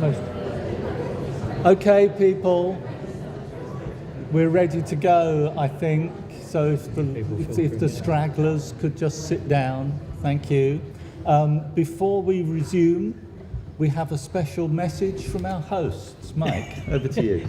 most. Okay, people, we're ready to go, I think. So if the stragglers could just sit down, thank you. Before we resume, we have a special message from our hosts. Mike, over to you.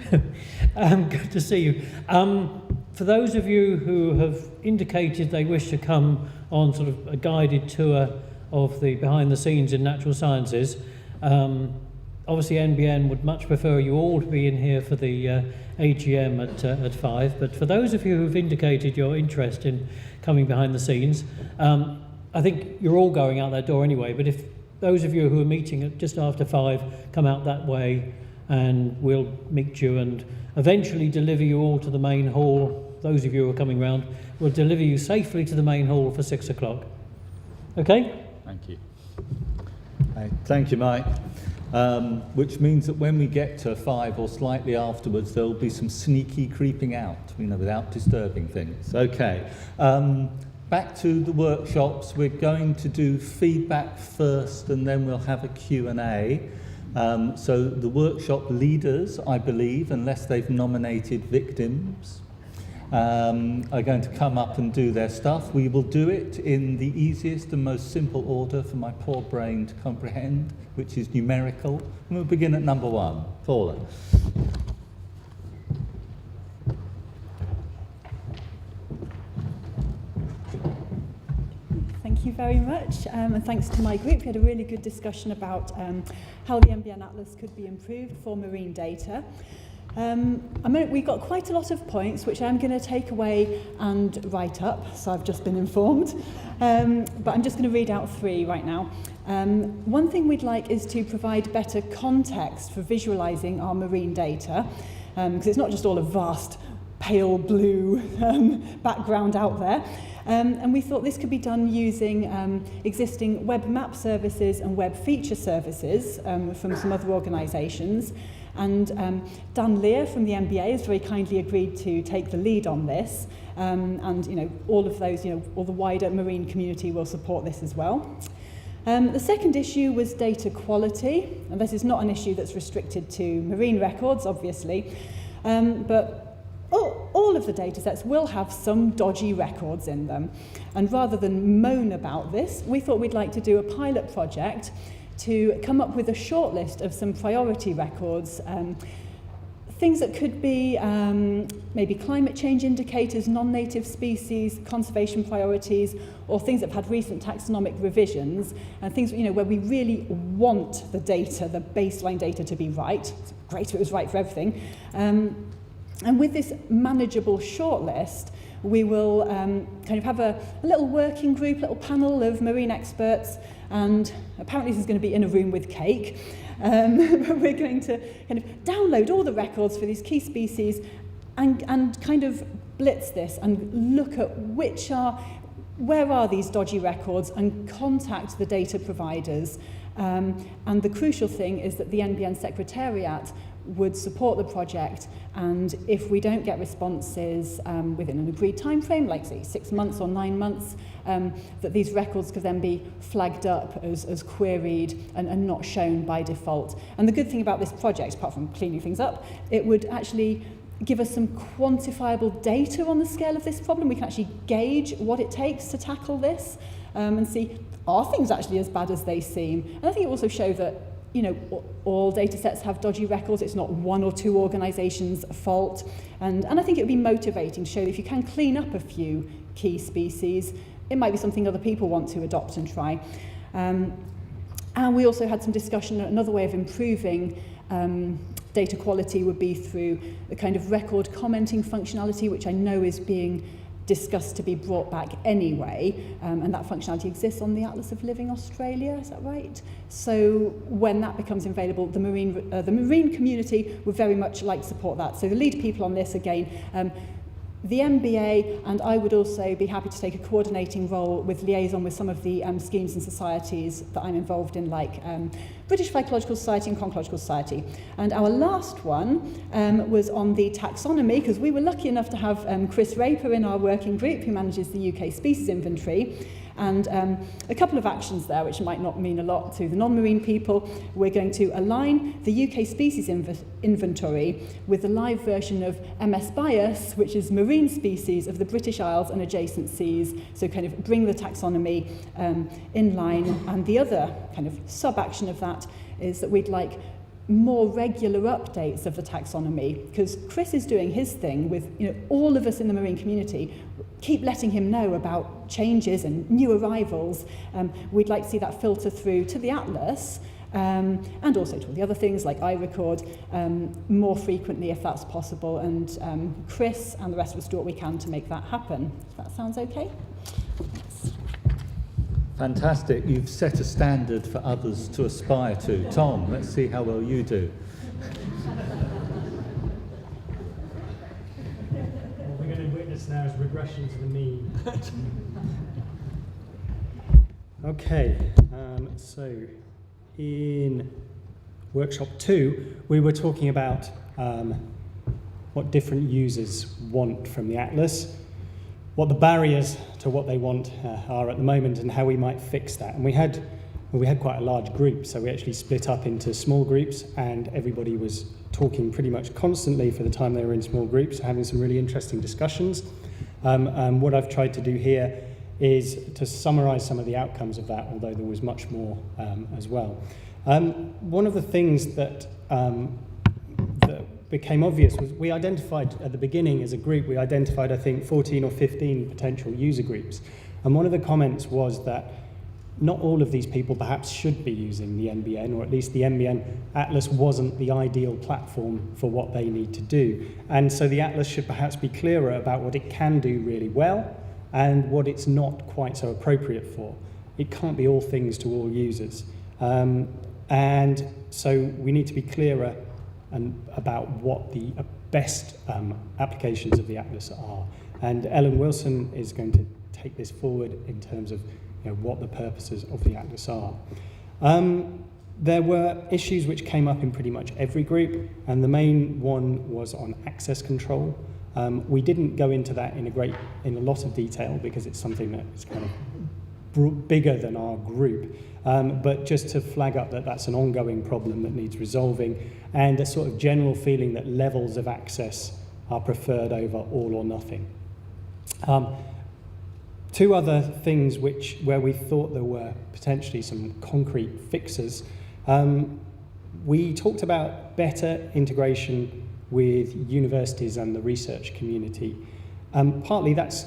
Good to see you. For those of you who have indicated they wish to come on sort of a guided tour of the behind the scenes in natural sciences, obviously NBN would much prefer you all to be in here for the AGM at 5, but for those of you who've indicated your interest in coming behind the scenes, I think you're all going out that door anyway, but if those of you who are meeting at just after 5 come out that way, and we'll meet you and eventually deliver you all to the main hall. Those of you who are coming round, we'll deliver you safely to the main hall for 6 o'clock. Okay? Thank you. Thank you, Mike. Which means that when we get to 5 or slightly afterwards, there'll be some sneaky creeping out, without disturbing things. Okay. Back to the workshops. We're going to do feedback first, and then we'll have a Q&A. So the workshop leaders, I believe, unless they've nominated victims, are going to come up and do their stuff. We will do it in the easiest and most simple order for my poor brain to comprehend, which is numerical. And we'll begin at number 1. Paula. Thank you very much, and thanks to my group. We had a really good discussion about how the NBN Atlas could be improved for marine data. We got quite a lot of points which I'm going to take away and write up, so I've just been informed, but I'm just going to read out 3 right now. One thing we'd like is to provide better context for visualising our marine data, because it's not just all a vast pale blue background out there. And we thought this could be done using existing web map services and web feature services from some other organisations. And Dan Lear from the MBA has very kindly agreed to take the lead on this. And all of those, all the wider marine community will support this as well. The second issue was data quality, and this is not an issue that's restricted to marine records, obviously, but all of the data sets will have some dodgy records in them. And rather than moan about this, we thought we'd like to do a pilot project to come up with a short list of some priority records, things that could be maybe climate change indicators, non-native species, conservation priorities, or things that have had recent taxonomic revisions, and things where we really want the data, the baseline data, to be right. It's great if it was right for everything. And with this manageable shortlist, we will kind of have a little working group, little panel of marine experts, and apparently this is going to be in a room with cake. But we're going to kind of download all the records for these key species and kind of blitz this and look at where are these dodgy records and contact the data providers. And the crucial thing is that the NBN Secretariat would support the project, and if we don't get responses within an agreed time frame, like say 6 months or 9 months, that these records could then be flagged up as queried and not shown by default. And the good thing about this project, apart from cleaning things up, it would actually give us some quantifiable data on the scale of this problem. We can actually gauge what it takes to tackle this and see, are things actually as bad as they seem? And I think it also shows that all data sets have dodgy records. It's not 1 or 2 organisations' fault. And I think it would be motivating to show that if you can clean up a few key species, it might be something other people want to adopt and try. And we also had some discussion, another way of improving data quality would be through the kind of record commenting functionality, which I know is being discussed to be brought back anyway, and that functionality exists on the Atlas of Living Australia, is that right? So when that becomes available, the marine community would very much like to support that. So the lead people on this, again, the MBA, and I would also be happy to take a coordinating role with liaison with some of the schemes and societies that I'm involved in, like British Phycological Society and Conchological Society. And our last one was on the taxonomy, because we were lucky enough to have Chris Raper in our working group, who manages the UK species inventory. And a couple of actions there, which might not mean a lot to the non-marine people. We're going to align the UK species inventory with the live version of MS BIOS, which is marine species of the British Isles and adjacent seas, so kind of bring the taxonomy in line. And the other kind of sub-action of that is that we'd like more regular updates of the taxonomy, because Chris is doing his thing with all of us in the marine community. Keep letting him know about changes and new arrivals. We'd like to see that filter through to the Atlas, and also to all the other things like iRecord more frequently if that's possible. And Chris and the rest of us do what we can to make that happen. If that sounds okay? Fantastic. You've set a standard for others to aspire to. Tom, let's see how well you do. What we're going to witness now is regression to the mean. Okay, so in workshop 2, we were talking about what different users want from the Atlas, what the barriers to what they want are at the moment, and how we might fix that. And we had quite a large group, so we actually split up into small groups, and everybody was talking pretty much constantly for the time they were in small groups, having some really interesting discussions. What I've tried to do here is to summarize some of the outcomes of that, although there was much more as well. One of the things that became obvious was we identified at the beginning as a group, we identified I think 14 or 15 potential user groups. And one of the comments was that not all of these people perhaps should be using the NBN, or at least the NBN Atlas wasn't the ideal platform for what they need to do. And so the Atlas should perhaps be clearer about what it can do really well and what it's not quite so appropriate for. It can't be all things to all users. And so we need to be clearer about what the best applications of the Atlas are. And Ellen Wilson is going to take this forward in terms of what the purposes of the Atlas are. There were issues which came up in pretty much every group, and the main one was on access control. We didn't go into that in a lot of detail because it's something that is kind of bigger than our group. But just to flag up that that's an ongoing problem that needs resolving, and a sort of general feeling that levels of access are preferred over all or nothing. Two other things where we thought there were potentially some concrete fixes. We talked about better integration with universities and the research community. Partly that's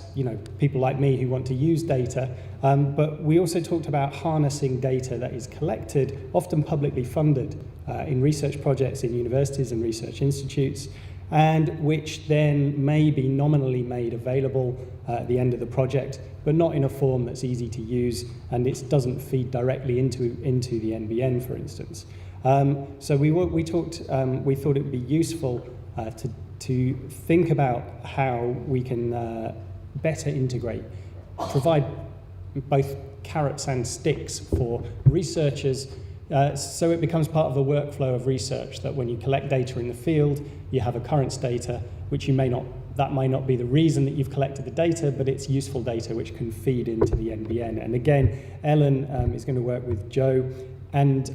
people like me who want to use data, but we also talked about harnessing data that is collected, often publicly funded, in research projects in universities and research institutes, and which then may be nominally made available at the end of the project, but not in a form that's easy to use, and it doesn't feed directly into the NBN, for instance. So we thought it would be useful to think about how we can better integrate, provide both carrots and sticks for researchers, so it becomes part of the workflow of research, that when you collect data in the field, you have occurrence data, which that might not be the reason that you've collected the data, but it's useful data which can feed into the NBN. And again, Ellen is going to work with Joe and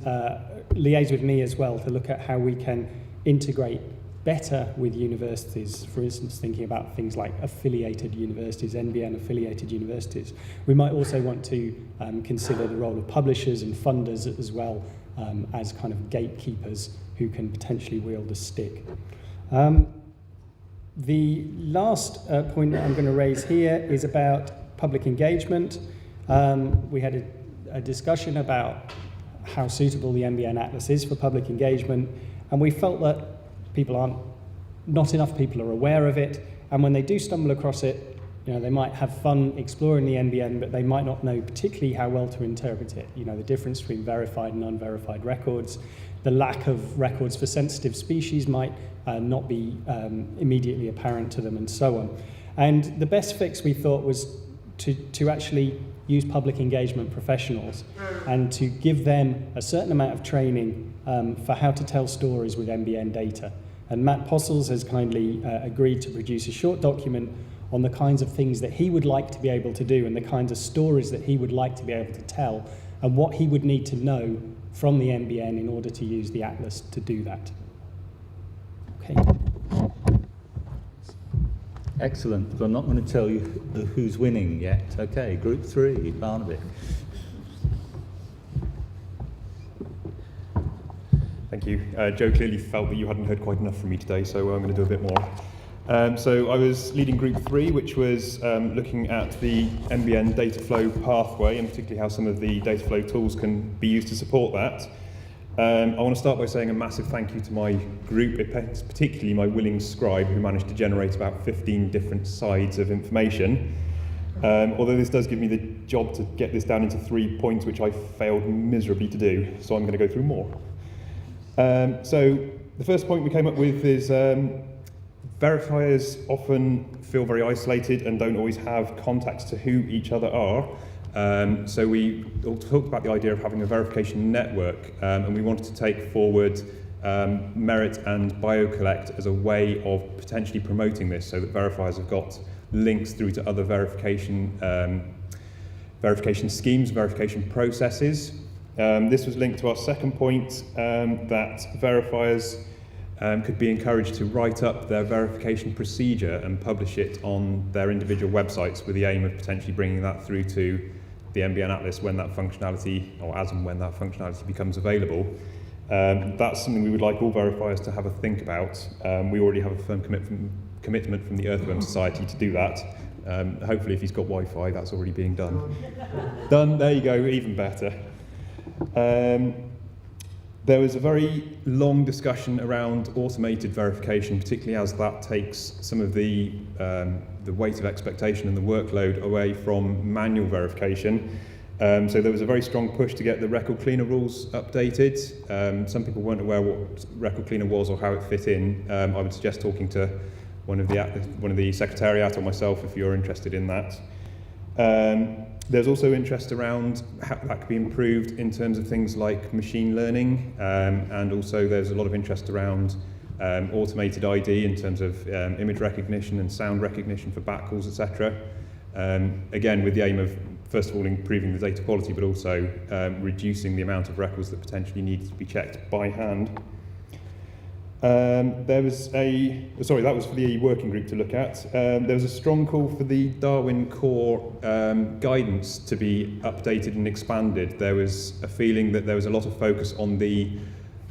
liaise with me as well to look at how we can integrate better with universities, for instance, thinking about things like affiliated universities, NBN affiliated universities. We might also want to consider the role of publishers and funders as well, as kind of gatekeepers who can potentially wield a stick. The last point that I'm going to raise here is about public engagement. We had a discussion about how suitable the NBN Atlas is for public engagement, and we felt that not enough people are aware of it, and when they do stumble across it, they might have fun exploring the NBN, but they might not know particularly how well to interpret it. The difference between verified and unverified records, the lack of records for sensitive species might not be immediately apparent to them, and so on. And the best fix, we thought, was to actually use public engagement professionals and to give them a certain amount of training for how to tell stories with NBN data. And Matt Postles has kindly agreed to produce a short document on the kinds of things that he would like to be able to do and the kinds of stories that he would like to be able to tell and what he would need to know from the NBN in order to use the Atlas to do that. Okay. Excellent, but I'm not going to tell you who's winning yet. Okay, Group 3, Barnaby. Thank you. Joe clearly felt that you hadn't heard quite enough from me today, so I'm going to do a bit more. So I was leading Group 3, which was looking at the NBN data flow pathway, and particularly how some of the data flow tools can be used to support that. I want to start by saying a massive thank you to my group, particularly my willing scribe, who managed to generate about 15 different sides of information. Although this does give me the job to get this down into 3 points, which I failed miserably to do, so I'm going to go through more. So the first point we came up with is verifiers often feel very isolated and don't always have contacts to who each other are. So we talked about the idea of having a verification network, and we wanted to take forward Merit and BioCollect as a way of potentially promoting this, so that verifiers have got links through to other verification schemes, verification processes. This was linked to our second point, that verifiers could be encouraged to write up their verification procedure and publish it on their individual websites, with the aim of potentially bringing that through to the NBN Atlas when that functionality, or as and when that functionality becomes available. That's something we would like all verifiers to have a think about. We already have a firm commitment from the Earthworm Society to do that. Hopefully if he's got Wi-Fi, that's already being done. Done, there you go, even better. There was a very long discussion around automated verification, particularly as that takes some of the weight of expectation and the workload away from manual verification. So there was a very strong push to get the record cleaner rules updated. Some people weren't aware what record cleaner was or how it fit in. I would suggest talking to one of the secretariat or myself if you're interested in that. There's also interest around how that could be improved in terms of things like machine learning, and also there's a lot of interest around automated ID in terms of image recognition and sound recognition for back calls, etc. Again, with the aim of, first of all, improving the data quality, but also reducing the amount of records that potentially need to be checked by hand. That was for the working group to look at. There was a strong call for the Darwin Core guidance to be updated and expanded. There was a feeling that there was a lot of focus on the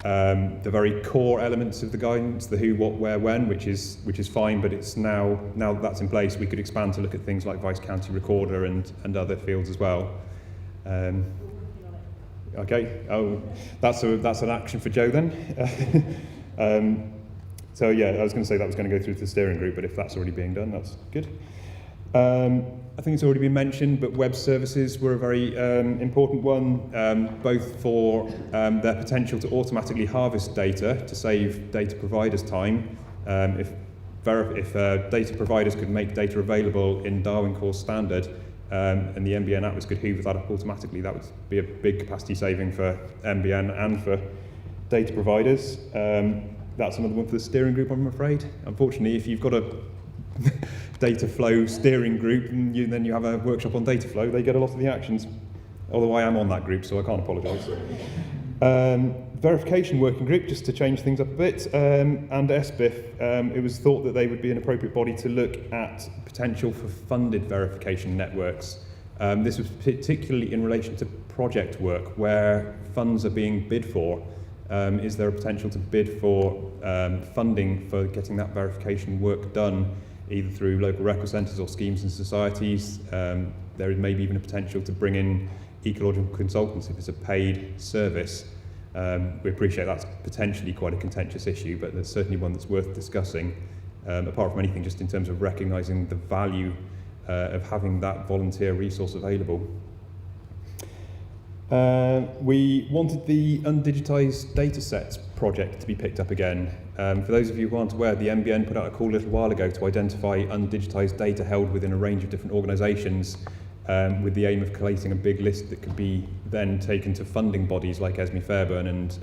very core elements of the guidance, the who, what, where, when, which is fine, but it's now that that's in place, we could expand to look at things like Vice County Recorder and other fields as well. Okay, that's an action for Joe then. So yeah, I was going to say that was going to go through to the steering group, but if that's already being done, that's good. I think it's already been mentioned, but web services were a very important one, both for their potential to automatically harvest data to save data providers time. If data providers could make data available in Darwin Core standard, and the NBN Atlas could hoover that up automatically, that would be a big capacity saving for NBN and for data providers. That's another one for the steering group, I'm afraid. Unfortunately, if you've got a data flow steering group and then you have a workshop on data flow, they get a lot of the actions. Although I am on that group, so I can't apologise. Verification working group, just to change things up a bit, and SBIF, it was thought that they would be an appropriate body to look at potential for funded verification networks. This was particularly in relation to project work where funds are being bid for. Is there a potential to bid for funding for getting that verification work done, either through local record centres or schemes and societies? There is maybe even a potential to bring in ecological consultants if it's a paid service. We appreciate that's potentially quite a contentious issue, but there's certainly one that's worth discussing, apart from anything just in terms of recognising the value of having that volunteer resource available. We wanted the undigitised datasets project to be picked up again. For those of you who aren't aware, the NBN put out a call a little while ago to identify undigitised data held within a range of different organisations, with the aim of collating a big list that could be then taken to funding bodies like Esme Fairburn and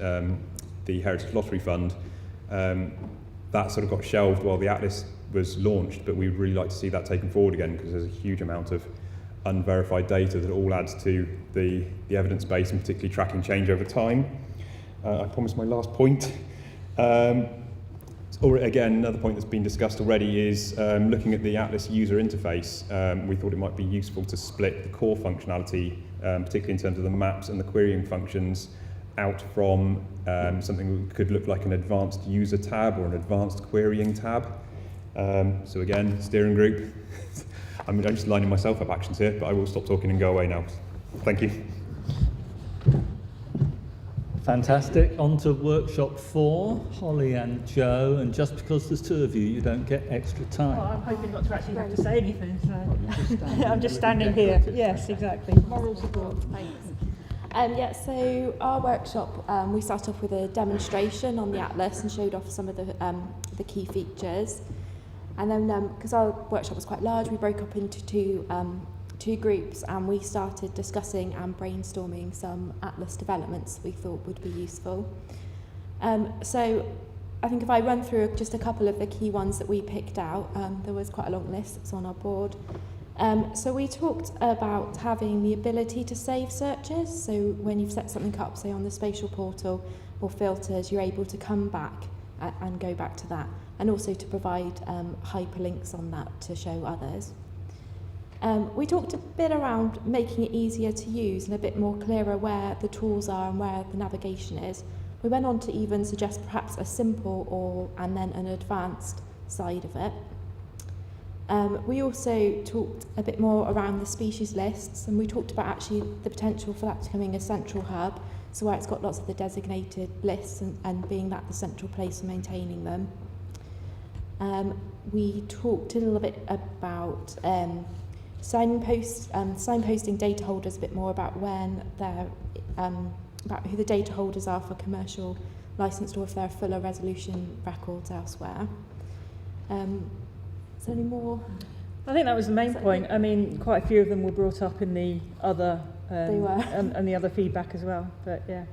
the Heritage Lottery Fund. That sort of got shelved while the Atlas was launched, but we would really like to see that taken forward again, because there's a huge amount of unverified data that all adds to the evidence base, and particularly tracking change over time. I promised my last point. Or again, another point that's been discussed already is looking at the Atlas user interface. We thought it might be useful to split the core functionality, particularly in terms of the maps and the querying functions, out from something that could look like an advanced user tab or an advanced querying tab. So again, steering group. I'm just lining myself up actions here, but I will stop talking and go away now. Thank you. Fantastic. On to workshop 4, Holly and Joe, and just because there's 2 of you, you don't get extra time. Well, I'm hoping not to actually have to say anything, so I'm just standing here. Yes, exactly. Moral support. Thanks. So our workshop, we started off with a demonstration on the Atlas and showed off some of the key features. And then, because our workshop was quite large, we broke up into two groups, and we started discussing and brainstorming some Atlas developments we thought would be useful. So I think if I run through just a couple of the key ones that we picked out, there was quite a long list that's on our board. So we talked about having the ability to save searches. So when you've set something up, say on the spatial portal or filters, you're able to come back and go back to that, and also to provide hyperlinks on that to show others. We talked a bit around making it easier to use and a bit more clearer where the tools are and where the navigation is. We went on to even suggest perhaps a simple and then an advanced side of it. We also talked a bit more around the species lists, and we talked about actually the potential for that becoming a central hub, so where it's got lots of the designated lists and being that the central place for maintaining them. We talked a little bit about signposting data holders a bit more about when they're about who the data holders are for commercial licensed, or if there are fuller resolution records elsewhere. Is there any more? I think that was the main point. I mean, quite a few of them were brought up in the other They were. and the other feedback as well. But yeah.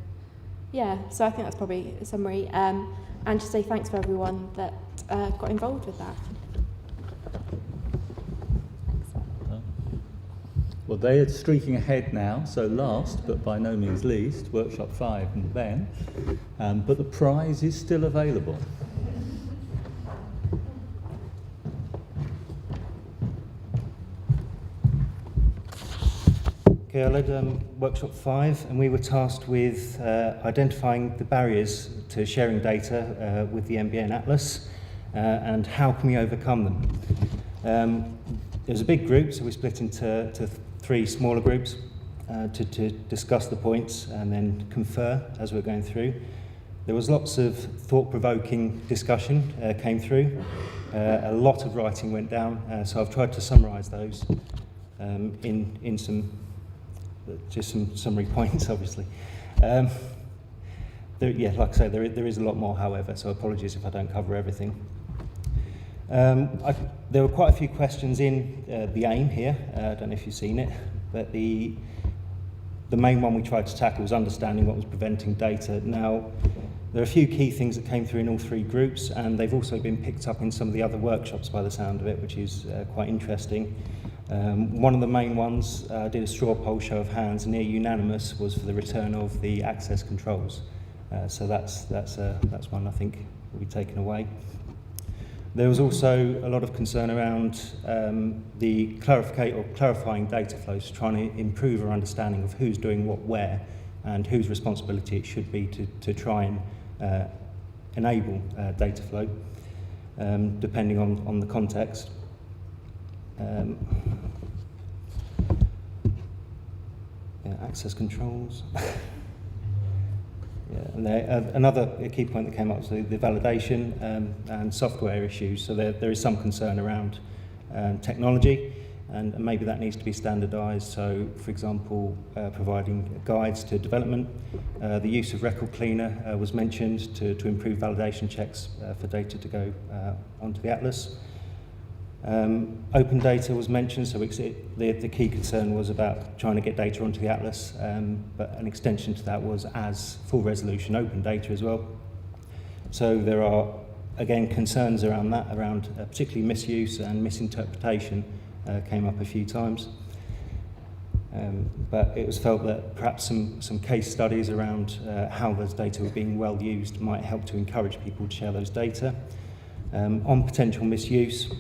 Yeah, so I think that's probably a summary. And to say thanks for everyone that got involved with that. Well, they are streaking ahead now, so last, but by no means least, workshop 5 and Ben. But the prize is still available. Okay, I led workshop 5, and we were tasked with identifying the barriers to sharing data with the NBN Atlas, and how can we overcome them. It was a big group, so we split into 3 smaller groups to discuss the points and then confer as we're going through. There was lots of thought-provoking discussion came through. A lot of writing went down, so I've tried to summarise those in some summary points, obviously. Like I say, there is a lot more, however, so apologies if I don't cover everything. There were quite a few questions in the AIM here. I don't know if you've seen it, but the main one we tried to tackle was understanding what was preventing data. Now, there are a few key things that came through in all 3 groups, and they've also been picked up in some of the other workshops by the sound of it, which is quite interesting. One of the main ones, I did a straw poll show of hands, near unanimous, was for the return of the access controls. So that's one I think will be taken away. There was also a lot of concern around the clarifying data flows, trying to improve our understanding of who's doing what where and whose responsibility it should be to try and enable data flow, depending on the context. Access controls. And another key point that came up was the validation and software issues. So there is some concern around technology, and maybe that needs to be standardised. So, for example, providing guides to development. The use of Record Cleaner was mentioned to improve validation checks for data to go onto the Atlas. Open data was mentioned, so the key concern was about trying to get data onto the Atlas, but an extension to that was as full resolution open data as well. So there are again, concerns around that, around particularly misuse and misinterpretation came up a few times. But it was felt that perhaps some case studies around how those data were being well used might help to encourage people to share those data. On potential misuse,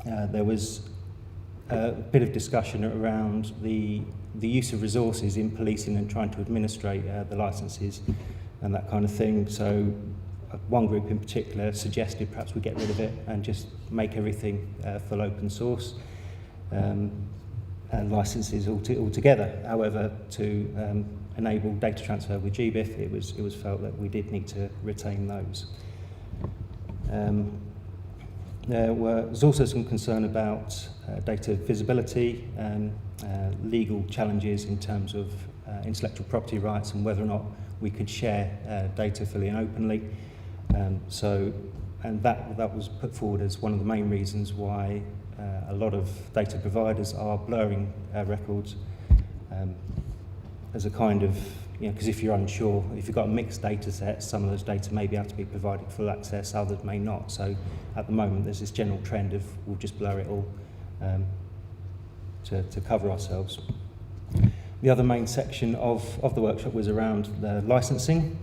there was a bit of discussion around the use of resources in policing and trying to administrate the licences and that kind of thing. So one group in particular suggested perhaps we get rid of it and just make everything full open source and licenses altogether. However, to enable data transfer with GBIF, it was felt that we did need to retain those. There was also some concern about data visibility and legal challenges in terms of intellectual property rights and whether or not we could share data fully and openly. And that was put forward as one of the main reasons why a lot of data providers are blurring records as a kind of, because if you're unsure, if you've got a mixed data set, some of those data may be able to be provided full access, others may not. So at the moment, there's this general trend of we'll just blur it all to cover ourselves. The other main section of the workshop was around the licensing.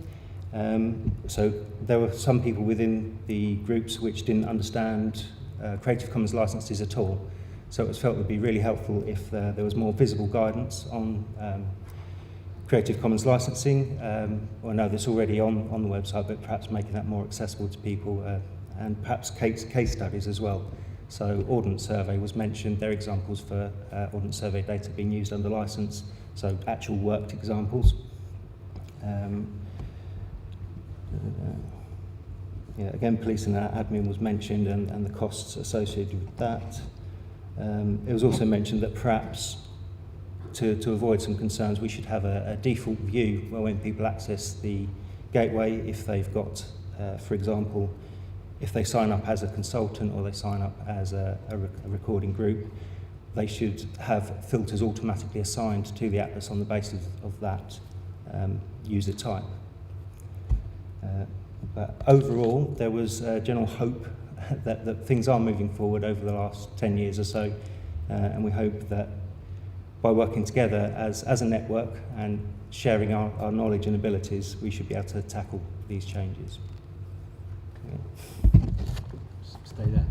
So there were some people within the groups which didn't understand Creative Commons licenses at all. So it was felt it would be really helpful if there was more visible guidance on Creative Commons licensing. I know that's already on the website, but perhaps making that more accessible to people and perhaps case studies as well. So Ordnance Survey was mentioned. There are examples for Ordnance Survey data being used under license, so actual worked examples. Again, police and admin was mentioned and the costs associated with that. It was also mentioned that perhaps to avoid some concerns, we should have a default view when people access the gateway, if they've got, for example, if they sign up as a consultant or they sign up as a recording group, they should have filters automatically assigned to the Atlas on the basis of that user type. But overall, there was general hope that things are moving forward over the last 10 years or so, and we hope that by working together as a network and sharing our knowledge and abilities, we should be able to tackle these changes. Stay there.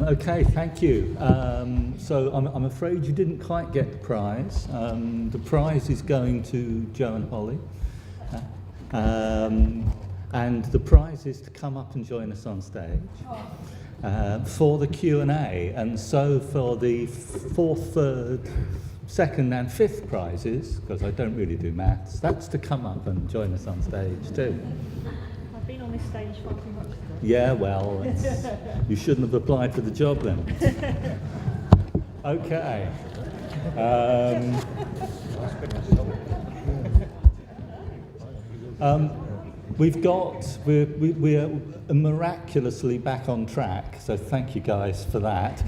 Okay, thank you. So I'm afraid you didn't quite get the prize. The prize is going to Joe and Holly. And the prize is to come up and join us on stage for the Q&A. And so for the fourth, third, second and fifth prizes, because I don't really do maths, that's to come up and join us on stage too. I've been on this stage far too much. Yeah, well, you shouldn't have applied for the job then. Okay. We're miraculously back on track, so thank you guys for that.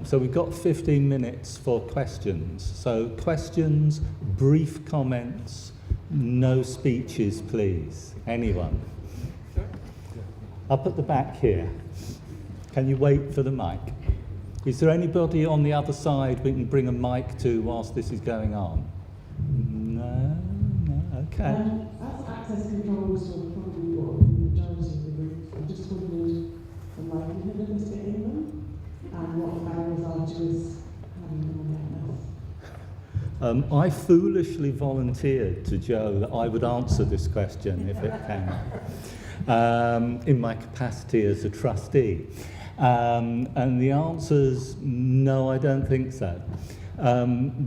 So we've got 15 minutes for questions. So questions, brief comments, no speeches, please. Anyone? Up at the back here. Can you wait for the mic? Is there anybody on the other side we can bring a mic to whilst this is going on? No, okay. As access controls will probably what the majority of the group, I just wondered the likelihood of us getting them and what the barriers are to us having them on the Atlas. I foolishly volunteered to Joe that I would answer this question if it came up, in my capacity as a trustee. And the answer's no, I don't think so.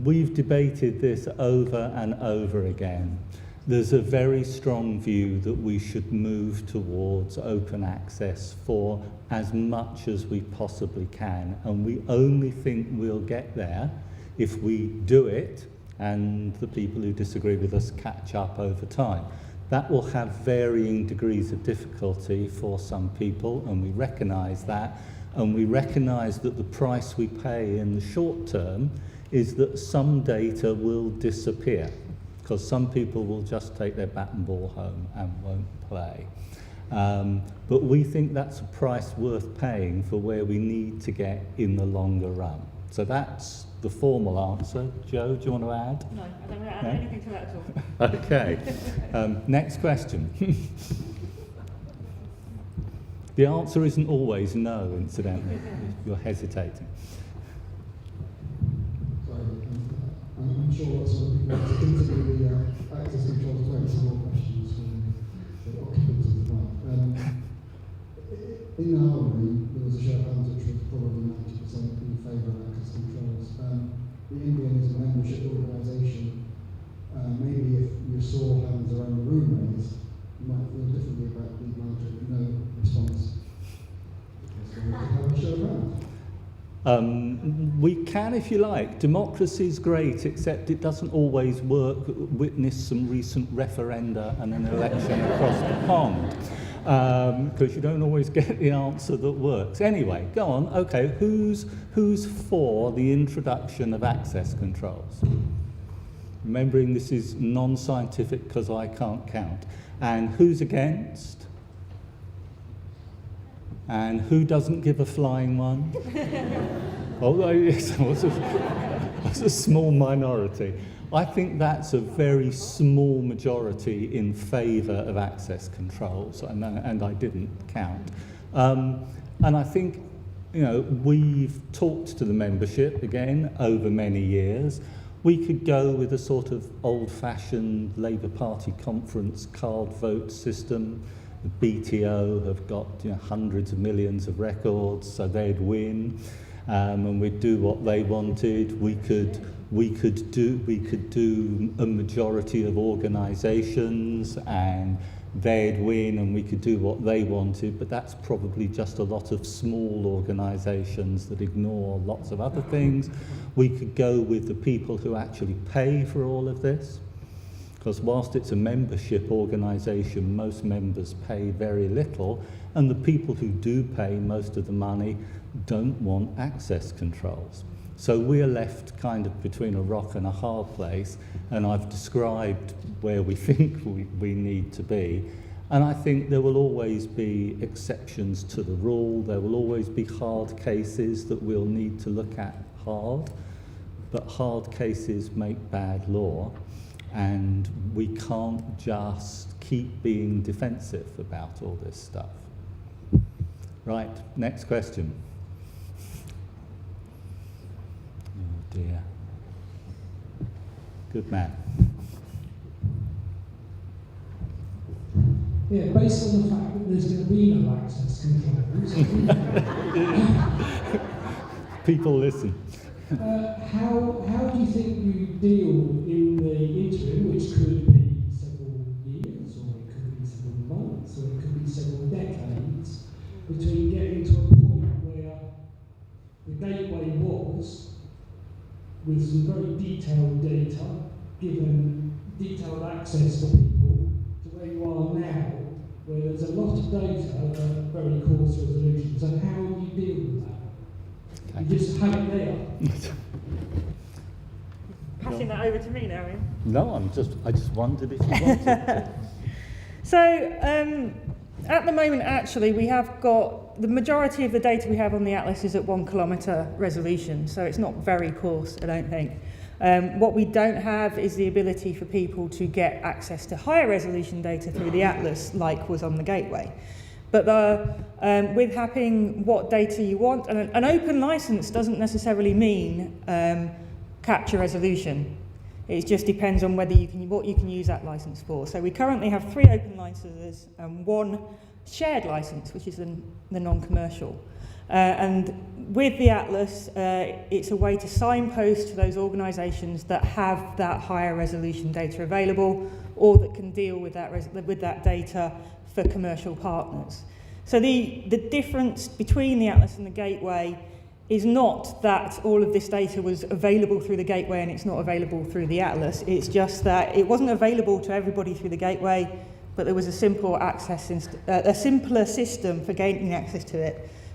We've debated this over and over again. There's a very strong view that we should move towards open access for as much as we possibly can, and we only think we'll get there if we do it and the people who disagree with us catch up over time. That will have varying degrees of difficulty for some people, and we recognise that, and we recognise that the price we pay in the short term is that some data will disappear, because some people will just take their bat and ball home and won't play. But we think that's a price worth paying for where we need to get in the longer run. So that's the formal answer. Joe, do you want to add? No, I don't want to add No? anything to that at all. Okay. Next question. The answer isn't always no, incidentally. You're hesitating. Sorry, I'm sure lots of people want to consider the access controls playing some more questions from the occupants of the plant. In the Harmony, there was a show of hands which was probably 90% in favour of access controls. The NBN is a membership organisation. Maybe if you saw hands around the room raised, you might feel differently about the amount of no response. So we could have a show of hands. We can if you like. Democracy is great, except it doesn't always work. Witness some recent referenda and an election across the pond. Because you don't always get the answer that works. Anyway, go on. Okay, who's for the introduction of access controls? Remembering this is non-scientific because I can't count. And who's against? And who doesn't give a flying one? Although yes, it was a small minority. I think that's a very small majority in favour of access controls, and I didn't count. And I think, you know, we've talked to the membership again over many years. We could go with a sort of old-fashioned Labour Party conference card vote system. The BTO have got, you know, hundreds of millions of records, so they'd win, and we'd do what they wanted. We could do a majority of organisations, and they'd win, and we could do what they wanted. But that's probably just a lot of small organisations that ignore lots of other things. We could go with the people who actually pay for all of this, because whilst it's a membership organisation, most members pay very little, and the people who do pay most of the money don't want access controls. So we're left kind of between a rock and a hard place, and I've described where we think we need to be. And I think there will always be exceptions to the rule. There will always be hard cases that we'll need to look at hard, but hard cases make bad law, and we can't just keep being defensive about all this stuff. Right, next question. Oh dear. Good man. Yeah, based on the fact that there's going to be no access controls, People listen. how do you think you deal in the interim, which could be several years, or it could be several months, or it could be several decades, between getting to a point where the gateway was, with some very detailed data, given detailed access to people, to where you are now, where there's a lot of data at very coarse resolutions, and how do you deal with that? Okay. You just have it there. Passing that over to me now, Ian. No, I just wondered if you wanted to. So, at the moment, actually, we have got the majority of the data we have on the Atlas is at 1 kilometre resolution, so it's not very coarse, I don't think. What we don't have is the ability for people to get access to higher resolution data through the Atlas, like was on the gateway. But with having what data you want, and an open license doesn't necessarily mean capture resolution. It just depends on whether what you can use that license for. So we currently have 3 open licenses and 1 shared license, which is the non-commercial. And with the Atlas, it's a way to signpost to those organisations that have that higher resolution data available, or that can deal with that data for commercial partners. So the difference between the Atlas and the gateway is not that all of this data was available through the gateway and it's not available through the Atlas. It's just that it wasn't available to everybody through the gateway, but there was a simpler system for gaining access to it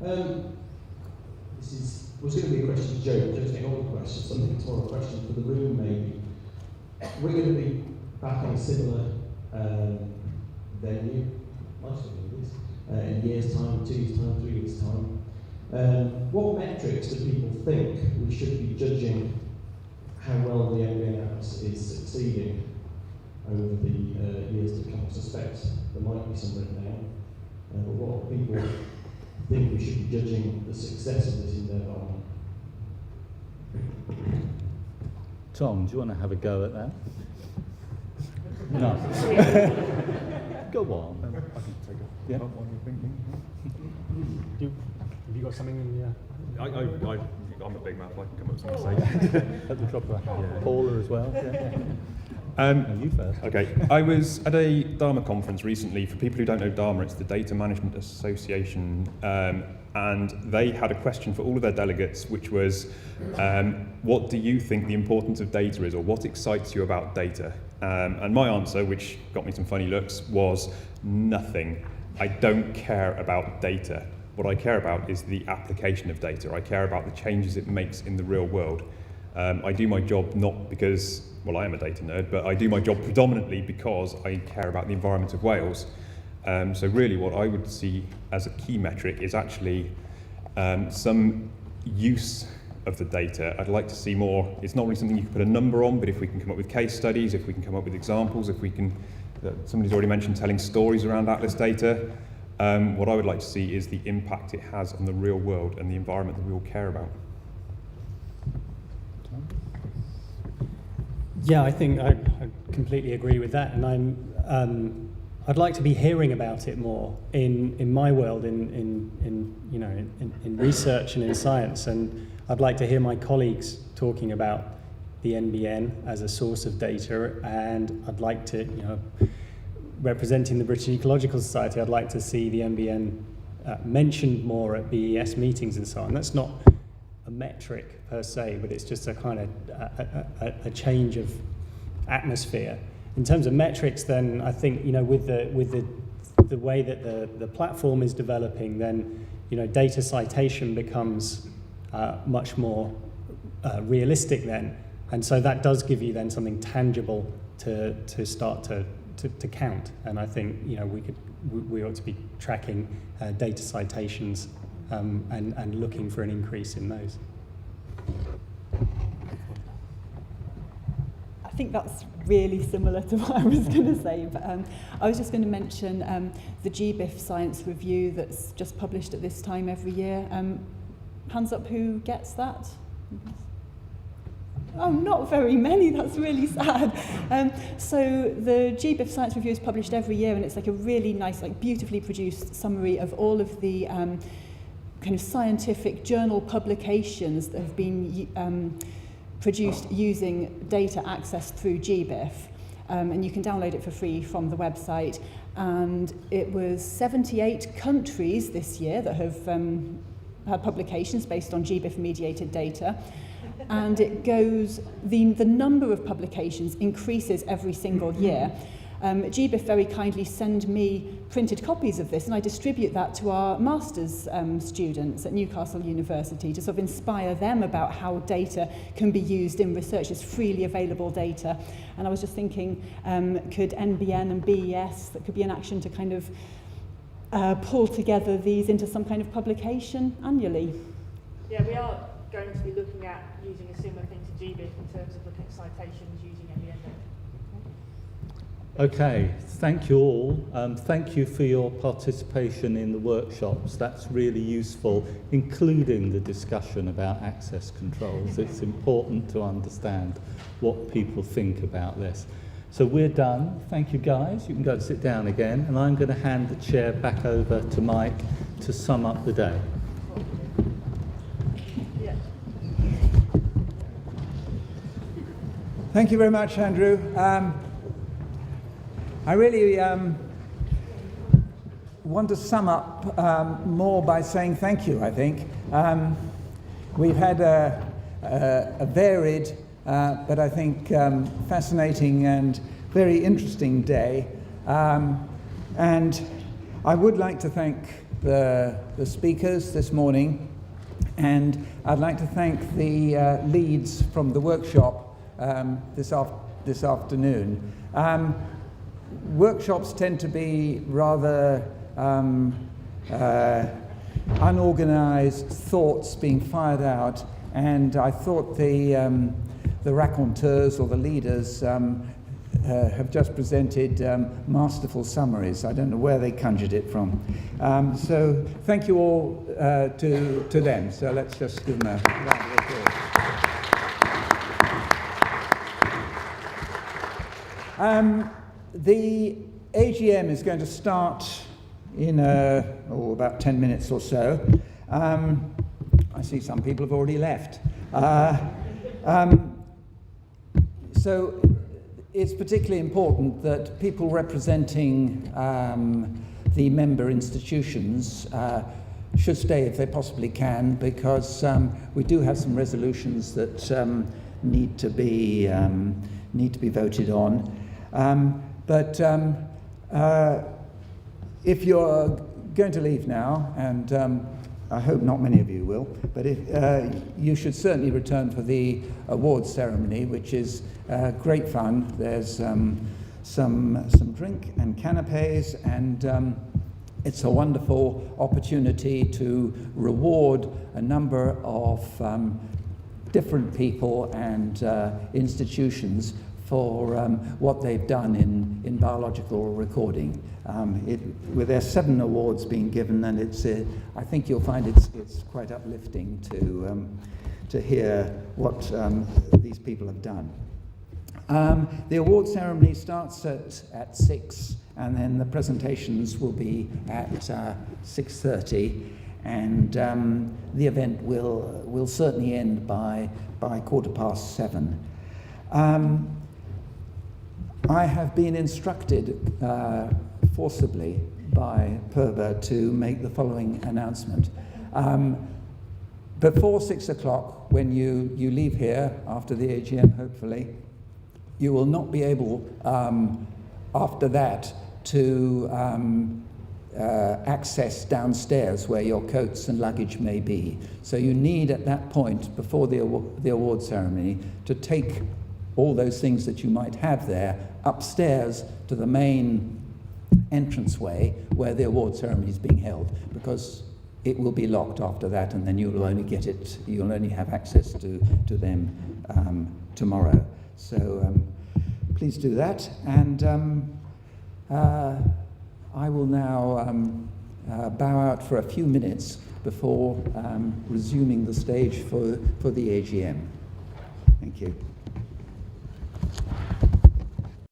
This was going to be a question to Joe, but Joe's getting all the questions, so I think it's more a question for the room maybe. We're going to be back in a similar venue, nice to do this, in a year's time, 2 years' time, 3 years' time. What metrics do people think we should be judging how well the NBN Atlas is succeeding over the years to come? I suspect there might be some written down, but what people think we should be judging the success of this endeavour on? Tom, do you want to have a go at that? No. Go on. I can take it. Yeah. What you're thinking. Have you got something in your... I'm a big mouth, I can come up with something to say. At the top of that. Yeah. Paula as well. Yeah. No, you first. Okay, I was at a Dharma conference recently. For people who don't know Dharma, it's the Data Management Association, and they had a question for all of their delegates, which was, what do you think the importance of data is, or what excites you about data? And my answer, which got me some funny looks, was nothing. I don't care about data. What I care about is the application of data. I care about the changes it makes in the real world. I do my job not because, well, I am a data nerd, but I do my job predominantly because I care about the environment of Wales. So really what I would see as a key metric is actually some use of the data. I'd like to see more. It's not really something you can put a number on, but if we can come up with case studies, if we can come up with examples, if we can, somebody's already mentioned telling stories around Atlas data. What I would like to see is the impact it has on the real world and the environment that we all care about. Yeah, I think I completely agree with that, and I'd like to be hearing about it more in my world, in research and in science, and I'd like to hear my colleagues talking about the NBN as a source of data, and I'd like to, representing the British Ecological Society, I'd like to see the NBN mentioned more at BES meetings and so on. That's not a metric per se, but it's just a kind of a change of atmosphere. In terms of metrics, then I think with the way that the platform is developing, then data citation becomes much more realistic then, and so that does give you then something tangible to start to count. And I think we ought to be tracking data citations and looking for an increase in those. I think that's really similar to what I was going to say, but I was just going to mention the GBIF Science Review that's just published at this time every year. Hands up who gets that? Oh, not very many, that's really sad. So the GBIF Science Review is published every year, and it's like a really nice, beautifully produced summary of all of the kind of scientific journal publications that have been produced using data accessed through GBIF. And you can download it for free from the website. And it was 78 countries this year that have had publications based on GBIF-mediated data. And it goes, the number of publications increases every single year. GBIF very kindly send me printed copies of this, and I distribute that to our master's students at Newcastle University to sort of inspire them about how data can be used in research as freely available data. And I was just thinking, could NBN and BES, that could be an action to kind of pull together these into some kind of publication annually? Yeah, we are going to be looking at using a similar thing to GBIF in terms of looking at citations using NBN data. Okay, thank you all. Thank you for your participation in the workshops. That's really useful, including the discussion about access controls. It's important to understand what people think about this. So we're done. Thank you, guys. You can go and sit down again, and I'm going to hand the chair back over to Mike to sum up the day. Thank you very much, Andrew. I really want to sum up more by saying thank you, I think. We've had a varied, but I think fascinating and very interesting day. And I would like to thank the speakers this morning, and I'd like to thank the leads from the workshop this afternoon. Workshops tend to be rather unorganized thoughts being fired out, and I thought the raconteurs or the leaders have just presented masterful summaries. I don't know where they conjured it from. So thank you all to them. So let's just give them a round of applause. The AGM is going to start in about 10 minutes or so. I see some people have already left. So it's particularly important that people representing the member institutions should stay if they possibly can, because we do have some resolutions that need to be voted on. But if you're going to leave now, and I hope not many of you will, but if, you should certainly return for the awards ceremony, which is great fun. There's some drink and canapes, and it's a wonderful opportunity to reward a number of different people and institutions for what they've done in biological recording. There's 7 awards being given, and I think you'll find it's quite uplifting to hear what these people have done. The award ceremony starts at 6, and then the presentations will be at 6:30, and the event will certainly end by 7:15. I have been instructed forcibly by PERBA to make the following announcement. Before 6 o'clock, when you leave here after the AGM, hopefully, you will not be able, after that, to access downstairs where your coats and luggage may be. So you need, at that point, before the award ceremony, to take all those things that you might have there upstairs to the main entranceway where the award ceremony is being held, because it will be locked after that, and then you'll only have access to them tomorrow. So please do that, and I will now bow out for a few minutes before resuming the stage for the AGM. Thank you.